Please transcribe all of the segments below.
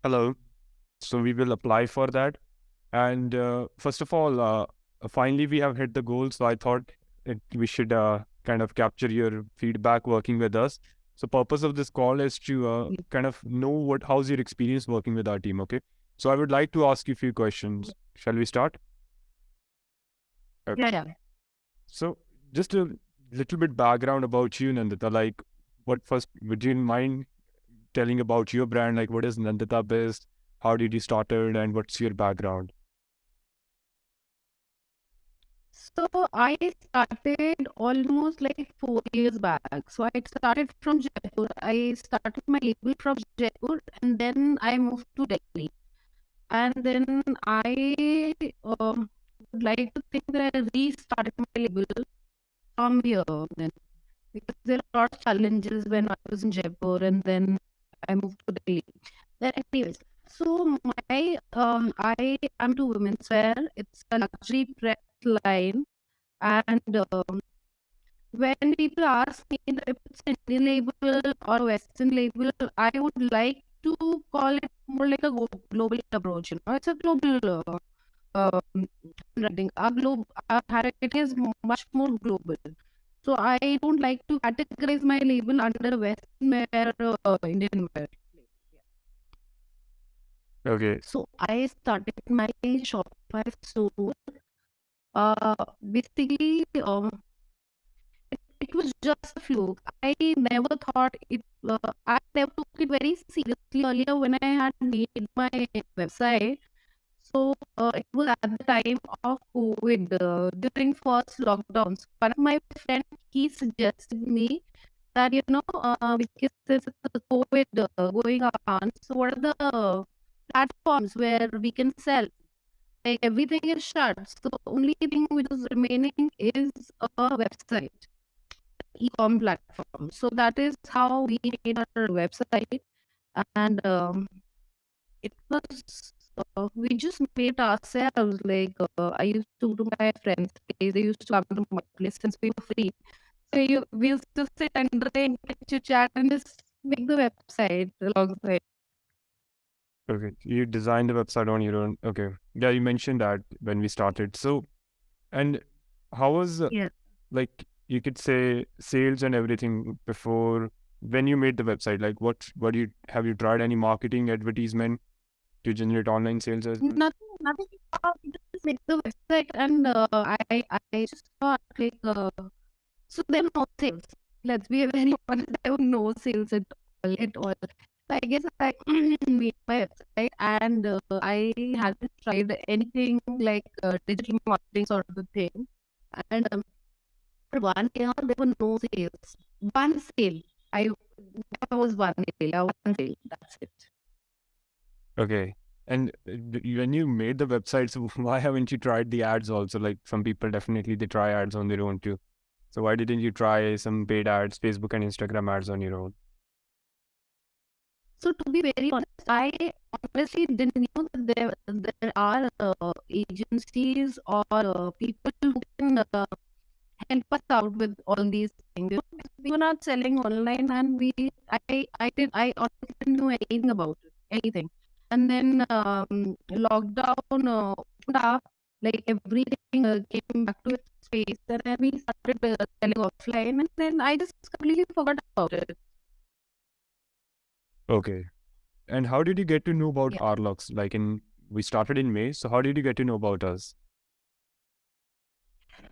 Hello. So we will apply for that. And first of all, finally we have hit the goal. So I thought we should kind of capture your feedback working with us. So purpose of this call is to kind of know how's your experience working with our team. Okay. So I would like to ask you a few questions. Shall we start? Okay. Yeah. So just a little bit background about you, Nandita. Like, what first would you mind telling about your brand? Like, what is Nandita Biz? How did you started, and what's your background? So I started almost like 4 years back. So I started from Jaipur. I started my label from Jaipur and then I moved to Delhi. And then I would like to think that I restarted my label from here then. Because there are a lot of challenges when I was in Jaipur and then I moved to Delhi. Then anyways, so I am to women's wear. It's a luxury Pret line, and when people ask me that if it's an Indian label or Western label, I would like to call it more like a global approach. It's a global branding. Our heritage is much more global. So I don't like to categorize my label under Western wear or Indian wear. Okay. So I started my Shopify store. Basically, it was just a fluke. I never thought it. I never took it very seriously earlier when I had made my website. So it was at the time of COVID, during first lockdowns. One of my friends, he suggested me that because there's a COVID going on, so what are the platforms where we can sell? Like everything is shut, so the only thing which is remaining is a website, e-com platform. So that is how we made our website, and it was we just made ourselves. Like I used to do my friends. They used to come to my place since we were free. So we used to sit and drink, chit chat, and just make the website alongside. Okay. You designed the website on your own. Okay. Yeah, you mentioned that when we started. So, and how was Yeah. like you could say sales and everything before when you made the website? Like, what do you have you tried any marketing advertisement to generate online sales as well? Nothing. Just make the website, and I just thought like so there were no sales. Let's be very honest, there were no sales at all. At all. So I guess I made my website, and I hadn't tried anything like digital marketing sort of a thing. And for 1 year, there were no sales. One sale. I That was one sale. One sale. That's it. Okay. And when you made the website, so why haven't you tried the ads also? Like some people definitely they try ads on their own too. So why didn't you try some paid ads, Facebook and Instagram ads on your own? So to be very honest, I honestly didn't know that there are agencies or people who can help us out with all these things. We were not selling online, and I honestly didn't know anything about it, anything. And then lockdown opened up, like everything came back to its space, and then we started selling offline, and then I just completely forgot about it. Okay. And how did you get to know about Yeah. Arlox? We started in May, so how did you get to know about us?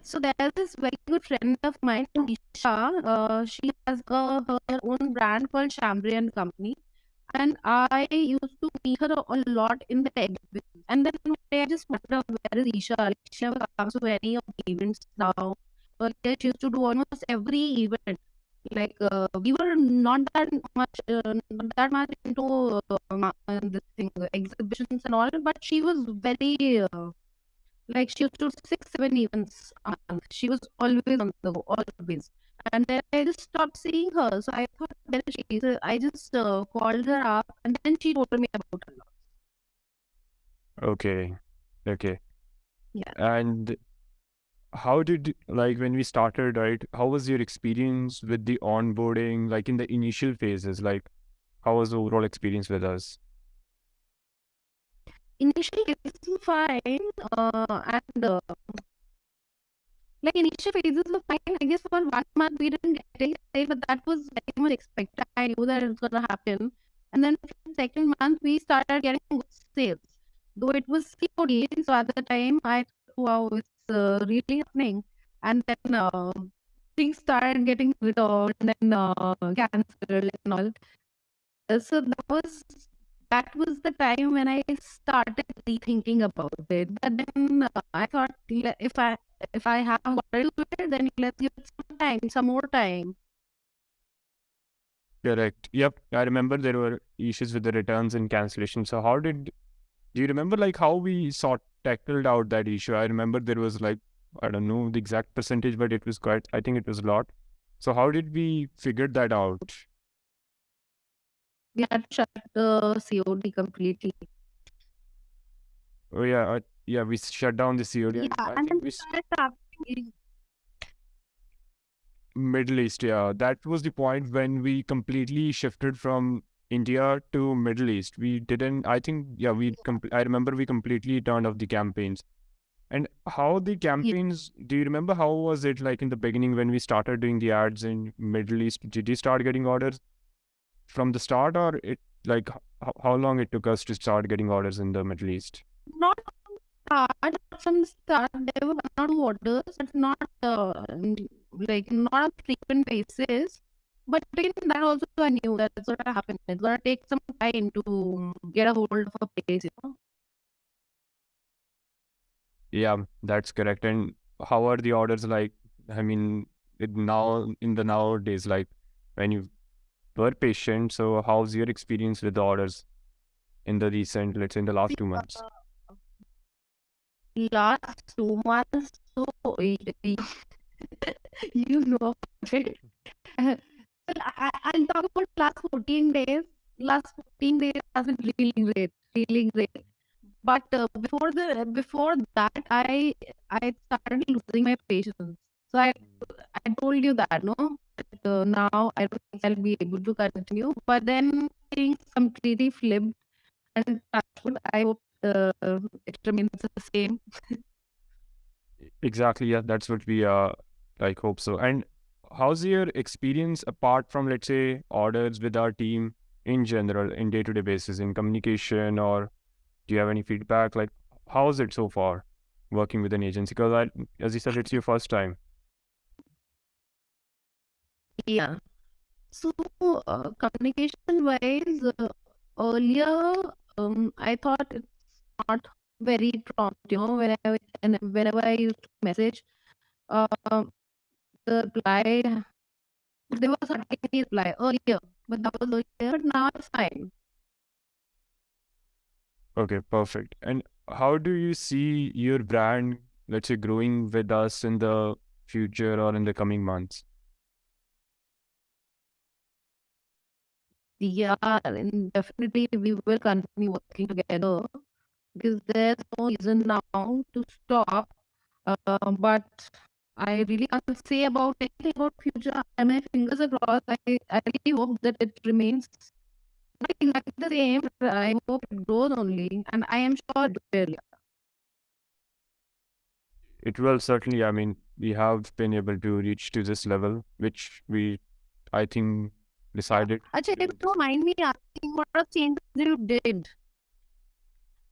So there's this very good friend of mine, Isha. She has her own brand called Chambray and Company, and I used to meet her a lot in the exhibition. And then one day I just wondered, where is Isha? Like, she never comes to any of the events now. Earlier she used to do almost every event. Like we were not that much into this thing, exhibitions and all, but she was very. Like she used to do 6, 7 events a month. She was always on the go, always. And then I just stopped seeing her. So I thought, where is she? So I just called her up, and then she told me about her. Okay. Okay. Yeah. And how did like when we started, right? How was your experience with the onboarding, like in the initial phases? Like how was the overall experience with us? initial cases were fine, and like initial phases were fine. I guess for 1 month we didn't get any sale, but that was very much expected. I knew that it was gonna happen. And then from second month we started getting good sales. Though it was COD, so at the time I thought, wow, it's really happening. And then things started getting returned and cancelled and all. So that was the time when I started rethinking about it. But then I thought, if I have already do it, then let's give it some time, some more time. Correct. Yep. I remember there were issues with the returns and cancellation. So do you remember like how we tackled out that issue? I remember there was like, I don't know the exact percentage, but it was I think it was a lot. So how did we figure that out? We had to shut the COD completely. Oh yeah, yeah, we shut down the COD, and Yeah, I and then think we started traveling. Middle East. Yeah, that was the point when we completely shifted from India to Middle East. We didn't. I think yeah, I remember we completely turned off the campaigns. And how the Yeah, campaigns? Do you remember how was it like in the beginning when we started doing the ads in Middle East? Did you start getting orders from the start, or it like how long it took us to start getting orders in the Middle East? not start from the start. There were 1 or 2 orders, but not not on frequent basis. But in that also I knew that it's gonna happen. It's gonna take some time to get a hold of a place. Yeah, that's correct. And how are the orders like? I mean, now in the nowadays, like when you were patient, so how's your experience with the orders in the recent, let's say in the last See, 2 months? last 2 months, so you know it. I'll talk about last 14 days. Last 14 days has been really great, really great. But before that, I started losing my patience. So I told you that, no, that, now I don't think I'll be able to continue. But then things completely flipped, and touch wood, I hope it remains the same. Exactly, yeah, that's what we like hope so. And how's your experience apart from let's say orders with our team in general in day-to-day basis in communication, or do you have any feedback? Like how's it so far working with an agency? Because as you said, it's your first time. Yeah. So communication wise, earlier I thought it's not very prompt. Whenever I used to message, uh, the reply there was hardly any reply earlier, but that was earlier. But now it's fine. Okay, perfect. And how do you see your brand, let's say, growing with us in the future or in the coming months? Yeah, and definitely we will continue working together because there's no reason now to stop. But I really can't say about anything about future. And my fingers are crossed. I really hope that it remains not exactly the same. But I hope it grows only, and I am sure it will. It will certainly, I mean, we have been able to reach to this level, which I think, Yeah. decided Actually, if during you this don't mind me asking what are changes you did,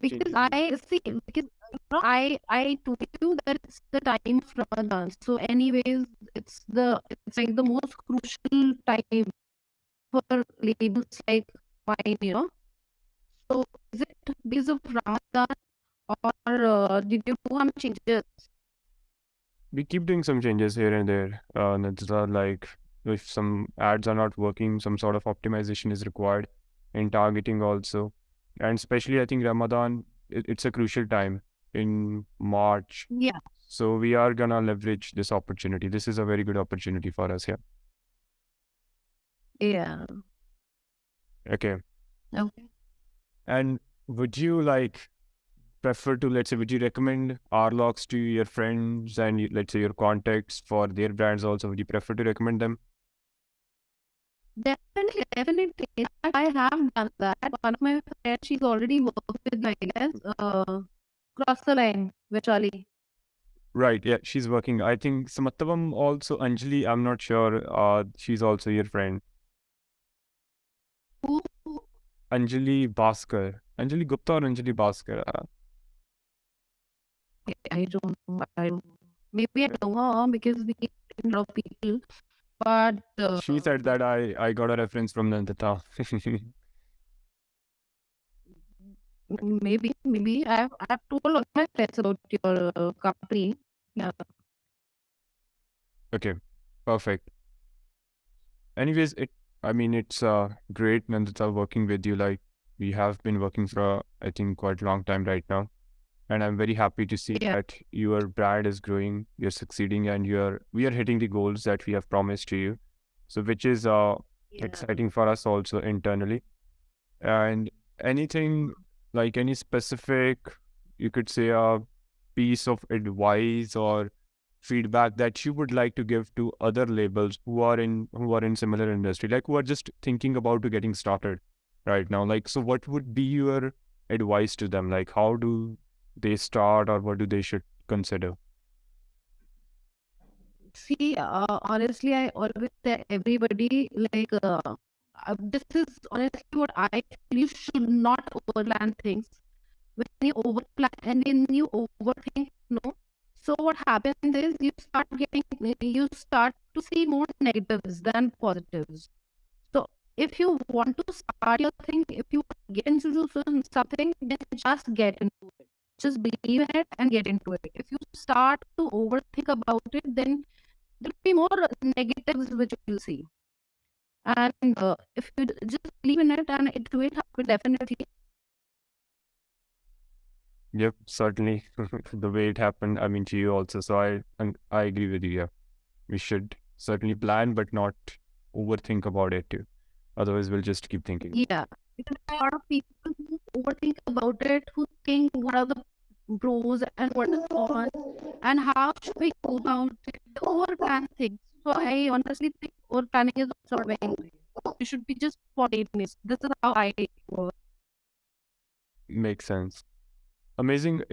because changes. I see because I told you that it's the time of Ramadan. So, anyways, it's like the most crucial time for labels like mine. So, is it because of Ramadan or did you do some changes? We keep doing some changes here and there. And it's like if some ads are not working, some sort of optimization is required in targeting also. And especially, I think Ramadan, it's a crucial time in March. Yeah, So we are gonna leverage this opportunity. This is a very good opportunity for us here. yeah. Okay. Okay. And would you like prefer to, let's say, would you recommend Arlox to your friends and let's say your contacts for their brands also? Would you prefer to recommend them? Definitely. I have done that. One of my friends, she's already worked with, I guess, cross the line virtually. Right, yeah, she's working. I think Samattavam also, Anjali, I'm not sure. She's also your friend. Who? Anjali Bhaskar. Anjali Gupta or Anjali Bhaskar? I don't know. I don't know. Maybe I don't know because we get a lot of people, but She said that I got a reference from Nandita. maybe I've told all my friends about your company. Yeah. Okay, perfect. Anyways, I mean, it's great, Nandita, working with you. Like, we have been working for, I think, quite a long time right now. And I'm very happy to see Yeah. that your brand is growing, you're succeeding, and we are hitting the goals that we have promised to you. So, which is Yeah. exciting for us also internally. And anything like any specific, you could say, a piece of advice or feedback that you would like to give to other labels who are in similar industry, like who are just thinking about to getting started right now. Like, so what would be your advice to them? Like, how do they start, or what do they should consider? See, honestly, I always tell everybody like this is honestly what I feel. You should not overplan things. When you overplan and when you overthink, no. So what happens is you start to see more negatives than positives. So if you want to start your thing, if you get into something, then just get into it. Just believe in it and get into it. If you start to overthink about it, then there'll be more negatives which you'll see. And if you just believe in it, and it will happen definitely. Yep, certainly. The way it happened, I mean, to you also. So I agree with you. Yeah, we should certainly plan, but not overthink about it too. Otherwise, we'll just keep thinking. Yeah, because there are a lot of people who overthink about it, who think what are the pros and what are the cons, and how should we go about it. They overplan things. So I honestly think overplanning is also not very good. You should be just spontaneous. This is how I work. Makes sense. Amazing.